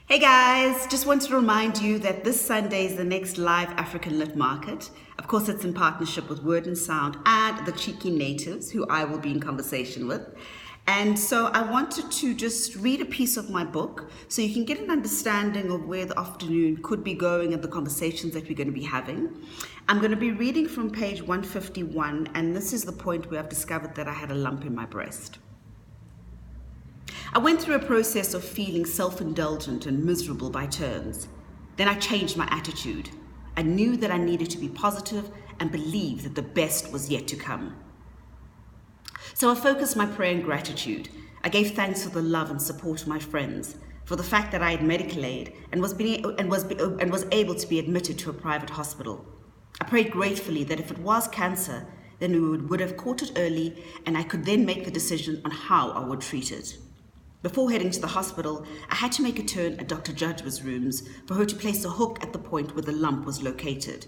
Hey guys, just wanted to remind you that this Sunday is the next live African Lit Market. Of course, it's in partnership with Word and Sound and the Cheeky Natives, who I will be in conversation with. And so I wanted to just read a piece of my book so you can get an understanding of where the afternoon could be going and the conversations that we're going to be having. I'm going to be reading from page 151, and this is the point where I've discovered that I had a lump in my breast. I went through a process of feeling self-indulgent and miserable by turns. Then I changed my attitude. I knew that I needed to be positive and believe that the best was yet to come. So I focused my prayer in gratitude. I gave thanks for the love and support of my friends, for the fact that I had medical aid and was able to be admitted to a private hospital. I prayed gratefully that if it was cancer, then we would have caught it early and I could then make the decision on how I would treat it. Before heading to the hospital, I had to make a turn at Dr. Judge's rooms for her to place a hook at the point where the lump was located.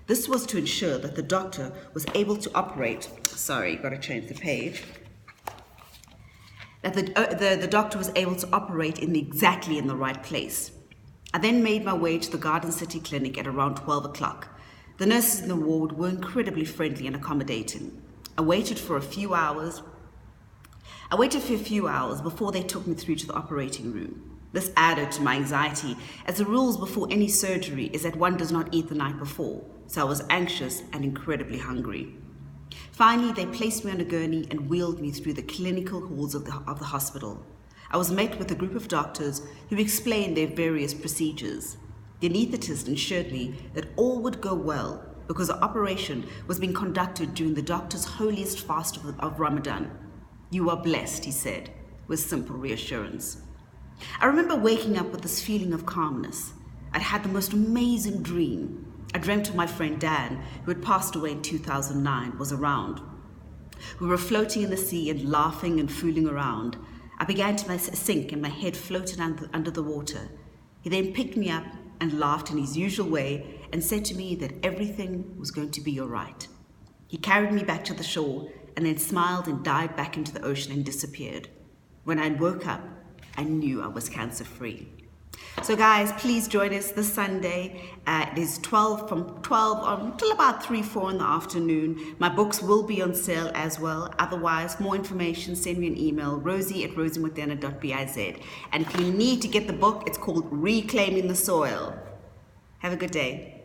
This was to ensure that the doctor was able to operate, that the doctor was able to operate exactly in the right place. I then made my way to the Garden City Clinic at around 12 o'clock. The nurses in the ward were incredibly friendly and accommodating. I waited for a few hours before they took me through to the operating room. This added to my anxiety, as the rules before any surgery is that one does not eat the night before, so I was anxious and incredibly hungry. Finally, they placed me on a gurney and wheeled me through the clinical halls of the hospital. I was met with a group of doctors who explained their various procedures. The anaesthetist assured me that all would go well because the operation was being conducted during the doctor's holiest fast of Ramadan. "You are blessed," he said, with simple reassurance. I remember waking up with this feeling of calmness. I'd had the most amazing dream. I dreamt of my friend Dan, who had passed away in 2009, was around. We were floating in the sea and laughing and fooling around. I began to sink and my head floated under the water. He then picked me up and laughed in his usual way and said to me that everything was going to be all right. He carried me back to the shore and then smiled and dived back into the ocean and disappeared. When I woke up, I knew I was cancer-free. So guys, please join us this Sunday. It is from 12 until about 3, 4 in the afternoon. My books will be on sale as well. Otherwise, for more information, send me an email, rosie@rosiemontana.biz. And if you need to get the book, it's called Reclaiming the Soil. Have a good day.